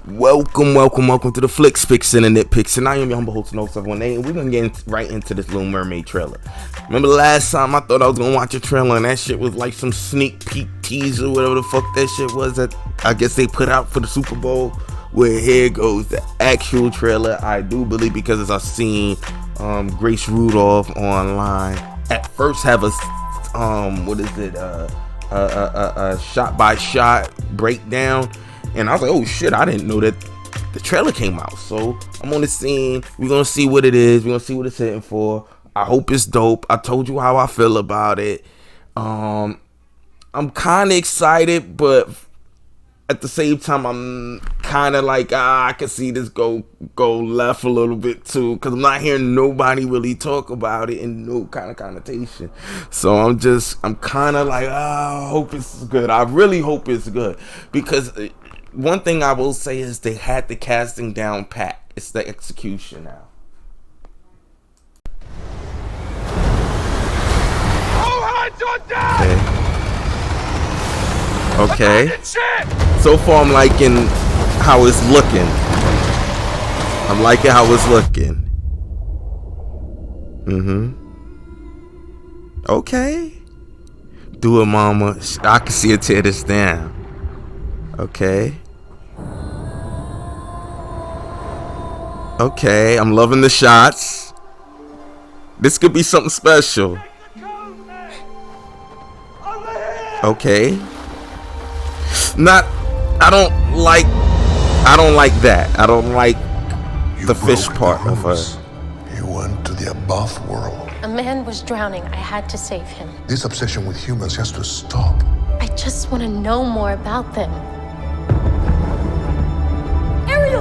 Welcome to the Flicks and the Nitpicks, and I am your humble host, No 718, and we're gonna get right into this Little Mermaid trailer. Remember the last time I thought I was gonna watch a trailer, and that shit was like some sneak peek teaser, whatever the fuck that shit was that I guess they put out for the Super Bowl. Well, here goes the actual trailer. I do believe, because I've seen Grace Rudolph online at first have a shot by shot breakdown. And I was like, oh shit, I didn't know that the trailer came out. So I'm on the scene. We're going to see what it is. We're going to see what it's hitting for. I hope it's dope. I told you how I feel about it. I'm kind of excited, but at the same time, I'm kind of like, I can see this go left a little bit too. Because I'm not hearing nobody really talk about it in no kind of connotation. So I'm kind of like, I hope it's good. I really hope it's good. Because one thing I will say is they had the casting down pat. It's the execution now. Okay. So far I'm liking how it's looking. I'm liking how it's looking. Okay. Do it, mama. I can see it tear this down. Okay. Okay, I'm loving the shots. This could be something special. Okay. I don't like that. I don't like the fish part of her. You went to the above world. A man was drowning. I had to save him. This obsession with humans has to stop. I just want to know more about them. Ariel,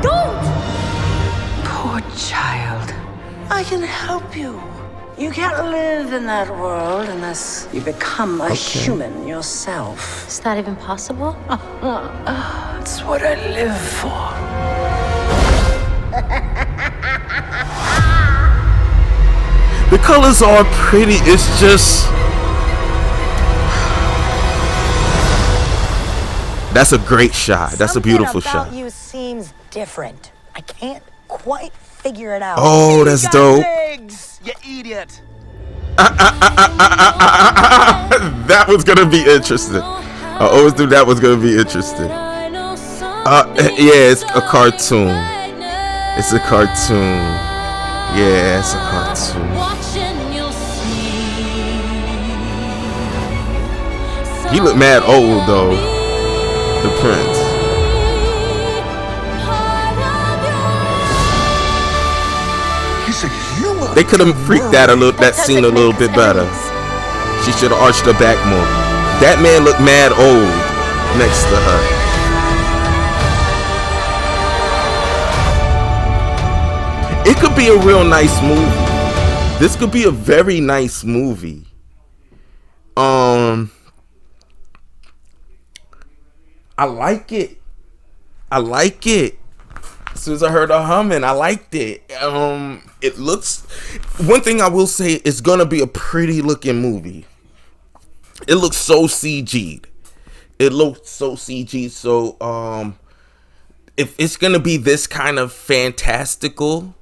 don't! Poor child. I can help you. You can't live in that world unless you become a human yourself. Is that even possible? That's what I live for. The colors are pretty. It's just... That's a great shot. That's a beautiful shot. Something about you seems different. I can't quite figure it out. Oh, that's dope. Legs, you idiot. That was gonna be interesting. I always knew that was gonna be interesting. Yeah, it's a cartoon. It's a cartoon. Yeah, it's a cartoon. He looked mad old though. The prince. He's a human. They could have freaked that scene a little bit better. She should have arched her back more. That man looked mad old next to her. It could be a real nice movie. This could be a very nice movie. I like it. As soon as I heard her humming, I liked it. It looks... One thing I will say, it's gonna be a pretty looking movie. It looks so CG'd. So, if it's gonna be this kind of fantastical,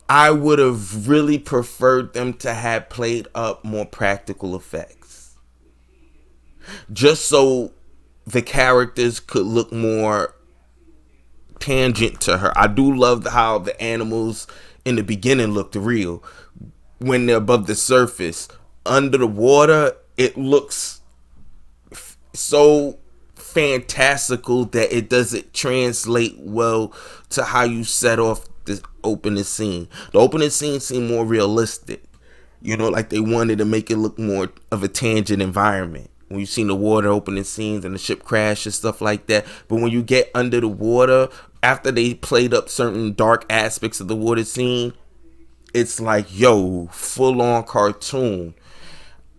I would have really preferred them to have played up more practical effects. Just so the characters could look more tangent to her. I do love how the animals in the beginning looked real when they're above the surface. Under the water, it looks so fantastical that it doesn't translate well to how you set off the opening scene. The opening scene seemed more realistic, like they wanted to make it look more of a tangent environment. When you seen the water opening scenes and the ship crash and stuff like that. But when you get under the water, after they played up certain dark aspects of the water scene, it's like, yo, full on cartoon.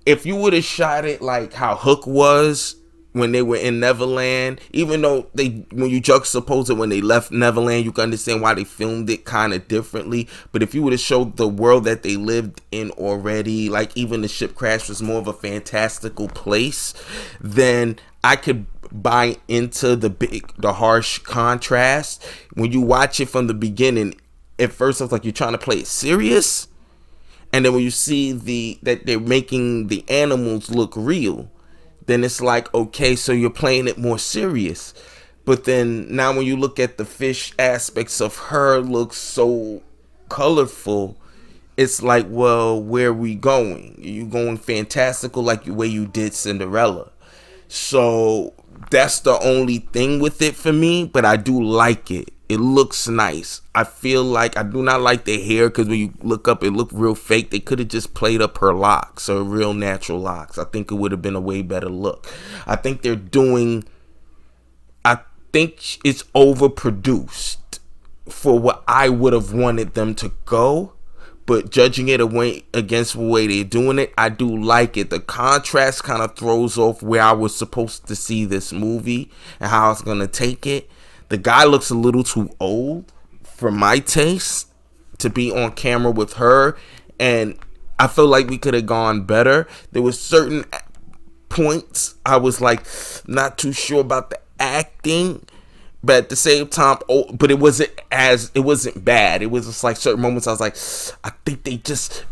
If you would have shot it like how Hook was, when they were in Neverland, even though when you juxtapose it when they left Neverland, you can understand why they filmed it kind of differently. But if you would have showed the world that they lived in already, like even the ship crash was more of a fantastical place, then I could buy into the harsh contrast. When you watch it from the beginning, at first I was like, you're trying to play it serious, and then when you see that they're making the animals look real, then it's like, okay, so you're playing it more serious. But then now when you look at the fish aspects of her looks so colorful, it's like, well, where are we going? Are you going fantastical like the way you did Cinderella? So that's the only thing with it for me, but I do like it. It looks nice. I feel like I do not like the hair, because when you look up, it looked real fake. They could have just played up her locks, or real natural locks. I think it would have been a way better look. I think it's overproduced for what I would have wanted them to go. But judging it against the way they're doing it, I do like it. The contrast kind of throws off where I was supposed to see this movie and how I was going to take it. The guy looks a little too old for my taste to be on camera with her. And I feel like we could have gone better. There was certain points I was like not too sure about the acting. But at the same time, but it wasn't bad. It was just like certain moments I was like, I think they just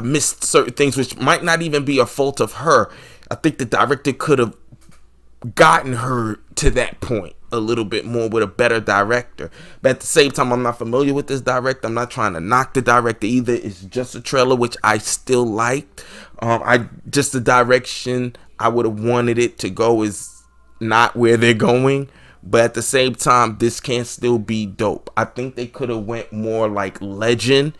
missed certain things, which might not even be a fault of her. I think the director could have gotten her to that point a little bit more with a better director. But at the same time, I'm not familiar with this director. I'm not trying to knock the director either. It's just a trailer, which I still liked. Just the direction I would have wanted it to go is not where they're going. But at the same time, this can still be dope. I think they could have went more like Legend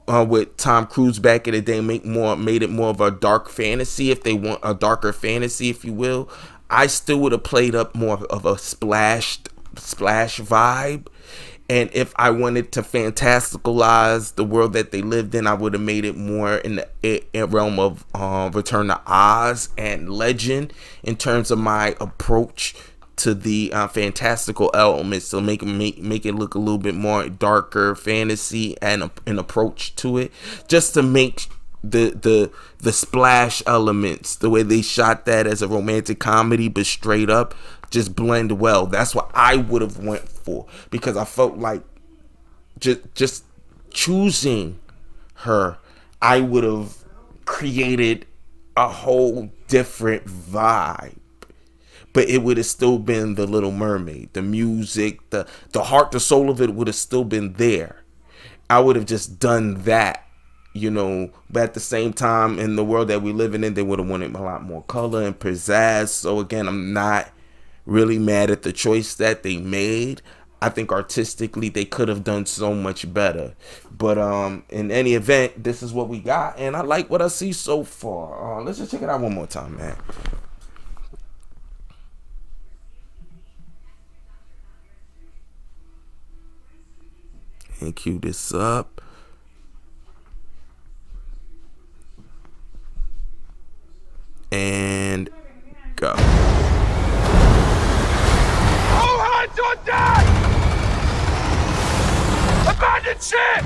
with Tom Cruise back in the day, made it more of a dark fantasy, if they want a darker fantasy, if you will. I still would have played up more of a splash vibe. And if I wanted to fantasticalize the world that they lived in, I would have made it more in the realm of Return to Oz and Legend in terms of my approach to the fantastical elements, so make it look a little bit more darker fantasy and an approach to it, just to make the splash elements, the way they shot that as a romantic comedy but straight up, just blend well. That's what I would have went for, because I felt like just choosing her, I would have created a whole different vibe. But it would have still been The Little Mermaid. The music, the heart, the soul of it would have still been there. I would have just done that, But at the same time, in the world that we living in, they would have wanted a lot more color and pizzazz. So again, I'm not really mad at the choice that they made. I think artistically they could have done so much better. But in any event, this is what we got. And I like what I see so far. Let's just check it out one more time, man. And cue this up. And go. All hands on deck! Abandon ship!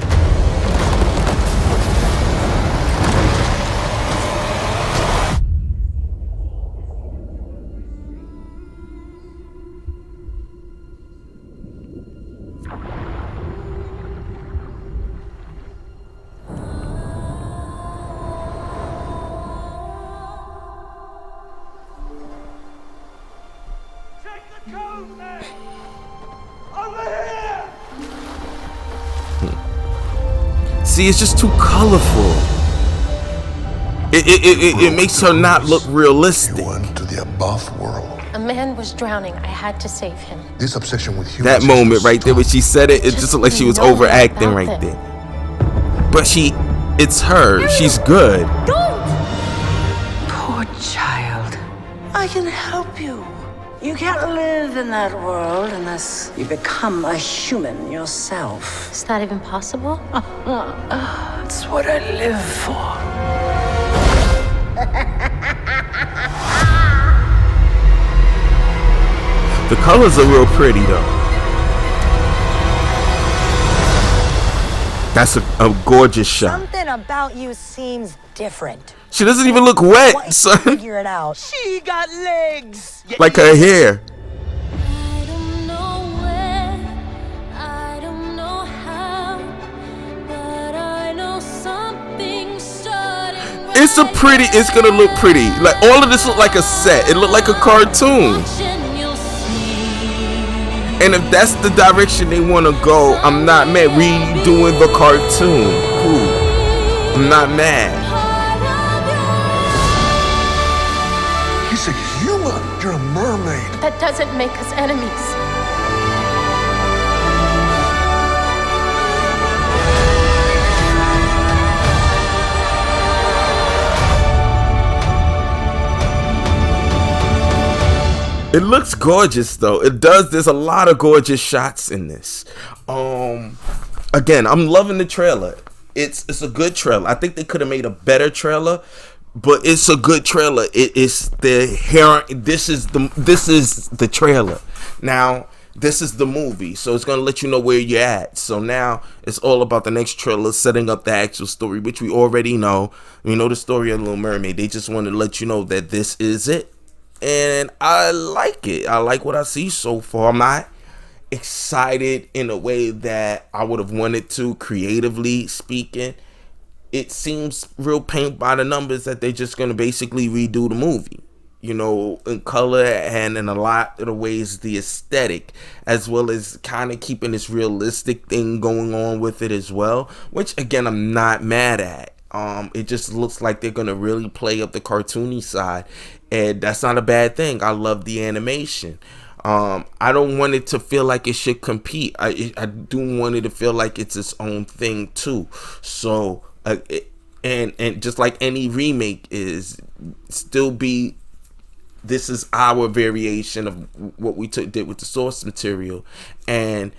See, it's just too colorful. It makes her not look realistic. You went to the above world. A man was drowning. I had to save him. This obsession with humans. That moment right there when she said it, it just looked like she was overacting right there. But it's her. She's good. Don't! Poor child. I can help you. You can't live in that world unless you become a human yourself. Is that even possible? It's what I live for. The colors are real pretty though. That's a gorgeous shot. Something about you seems different. She doesn't even look wet, Quite son. figure it out. She got legs. Like her hair. I don't know where, I don't know how, but I know something's starting. It's a pretty, it's gonna look pretty. Like all of this look like a set. It look like a cartoon. And if that's the direction they want to go, I'm not mad. Redoing the cartoon, cool. I'm not mad. He's a human. You're a mermaid. That doesn't make us enemies. It looks gorgeous though. It does. There's a lot of gorgeous shots in this. Again, I'm loving the trailer. It's a good trailer. I think they could have made a better trailer, but it's a good trailer. It's the hair. This is the trailer. Now this is the movie, so it's gonna let you know where you're at. So now it's all about the next trailer setting up the actual story, which we already know. We know the story of Little Mermaid. They just want to let you know that this is it. And I like it. I like what I see so far. I'm not excited in a way that I would have wanted to, creatively speaking. It seems real paint by the numbers that they're just going to basically redo the movie. You know, in color and in a lot of the ways the aesthetic, as well as kind of keeping this realistic thing going on with it as well. Which, again, I'm not mad at. It just looks like they're going to really play up the cartoony side. And that's not a bad thing. I love the animation. I don't want it to feel like it should compete. I do want it to feel like it's its own thing too. So, and just like any remake is, still be, this is our variation of what we did with the source material. And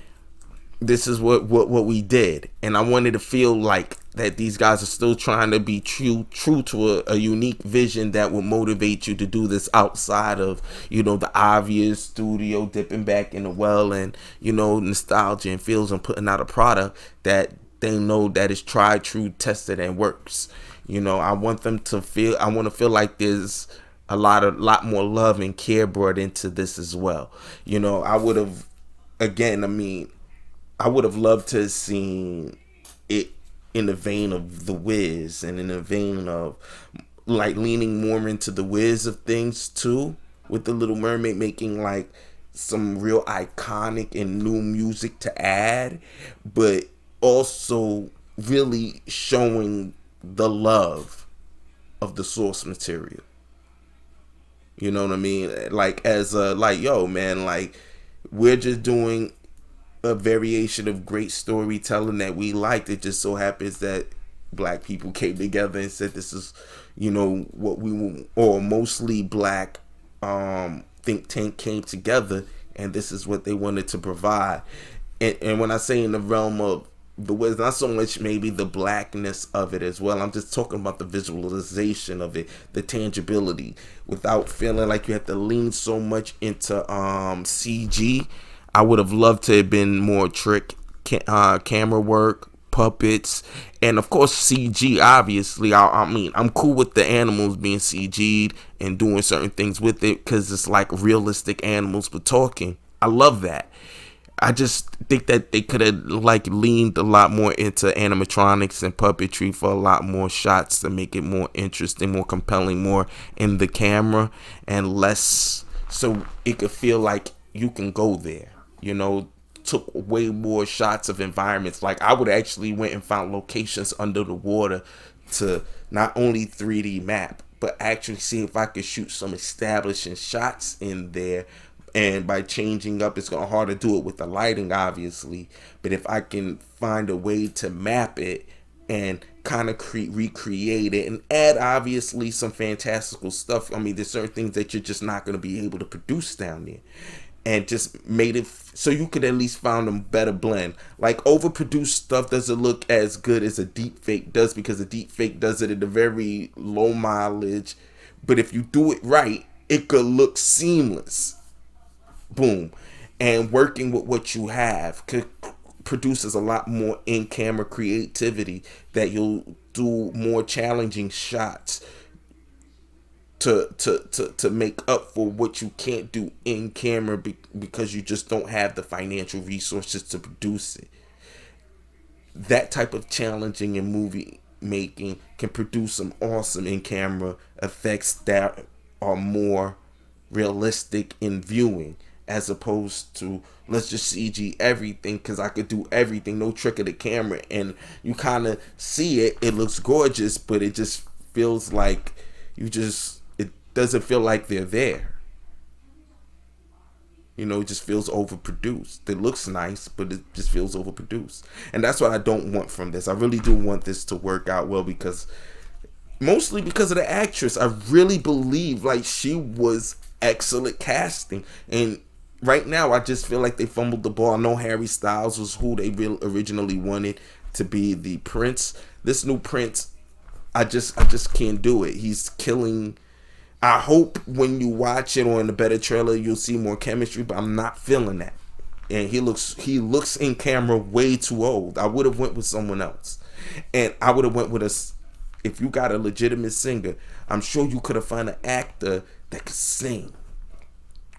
this is what we did. And I wanted to feel like that these guys are still trying to be true to a unique vision that will motivate you to do this outside of, you know, the obvious studio dipping back in the well and, you know, nostalgia and feels and putting out a product that they know that is tried, true, tested, and works. You know, I want them to feel, I want to feel like there's a lot more love and care brought into this as well. You know, I would have, again, I would have loved to have seen it in the vein of The Wiz and in the vein of like leaning more into the Wiz of things too, with the Little Mermaid making like some real iconic and new music to add, but also really showing the love of the source material. You know what I mean? Like as a, like, yo man, like we're just doing a variation of great storytelling that we liked. It just so happens that black people came together and said this is, you know, what we, or mostly black think tank came together and this is what they wanted to provide. And when I say in the realm of the Wiz, not so much maybe the blackness of it as well. I'm just talking about the visualization of it, the tangibility, without feeling like you have to lean so much into CG. I would have loved to have been more camera work, puppets, and of course CG. Obviously, I mean, I'm cool with the animals being CG'd and doing certain things with it because it's like realistic animals but talking. I love that. I just think that they could have like leaned a lot more into animatronics and puppetry for a lot more shots to make it more interesting, more compelling, more in the camera, and less so it could feel like you can go there. You know, took way more shots of environments. Like I would actually went and found locations under the water to not only 3D map, but actually see if I could shoot some establishing shots in there. And by changing up, it's gonna hard to do it with the lighting, obviously. But if I can find a way to map it and kind of recreate it and add obviously some fantastical stuff. I mean, there's certain things that you're just not gonna be able to produce down there. And just made it so you could at least find a better blend. Like overproduced stuff doesn't look as good as a deep fake does, because a deep fake does it at a very low mileage. But if you do it right, it could look seamless. boom. And working with what you have produces a lot more in-camera creativity that you'll do more challenging shots to make up for what you can't do in camera because you just don't have the financial resources to produce it. That type of challenging in movie making can produce some awesome in camera effects that are more realistic in viewing, as opposed to let's just CG everything because I could do everything, no trick of the camera, and you kind of see it looks gorgeous, but it just feels like it doesn't feel like they're there. You know, it just feels overproduced. It looks nice, but it just feels overproduced. And that's what I don't want from this. I really do want this to work out well, mostly because of the actress. I really believe like she was excellent casting. And right now, I just feel like they fumbled the ball. I know Harry Styles was who they originally wanted to be the prince. This new prince, I just can't do it. He's killing. I hope when you watch it or in the better trailer, you'll see more chemistry, but I'm not feeling that. And he looks in camera way too old. I would have went with someone else. And I would have went with if you got a legitimate singer, I'm sure you could have found an actor that could sing.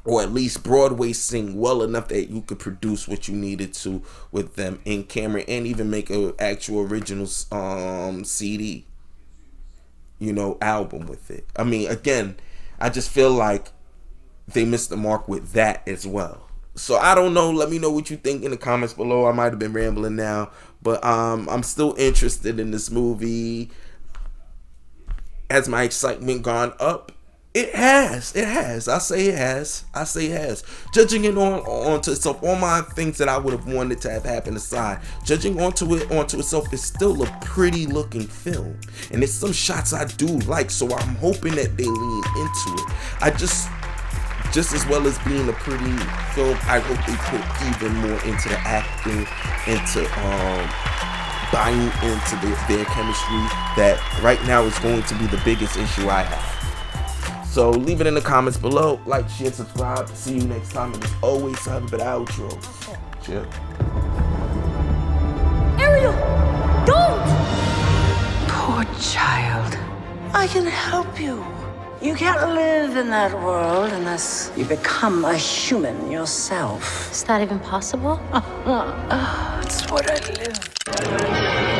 Or at least Broadway sing well enough that you could produce what you needed to with them in camera and even make an actual original CD, album with it. I mean, again, I just feel like they missed the mark with that as well. So I don't know. Let me know what you think in the comments below. I might have been rambling now, but I'm still interested in this movie. Has my excitement gone up? It has. I say it has. Judging it onto itself, all my things that I would have wanted to have happen aside, judging onto itself is still a pretty looking film. And there's some shots I do like, so I'm hoping that they lean into it. I just as well as being a pretty film, I hope they put even more into the acting, into buying into their chemistry that right now is going to be the biggest issue I have. So leave it in the comments below. Like, share, subscribe. See you next time. And as always, have a better outro. Chill. Ariel, don't! Poor child. I can help you. You can't live in that world unless you become a human yourself. Is that even possible? It's what I live.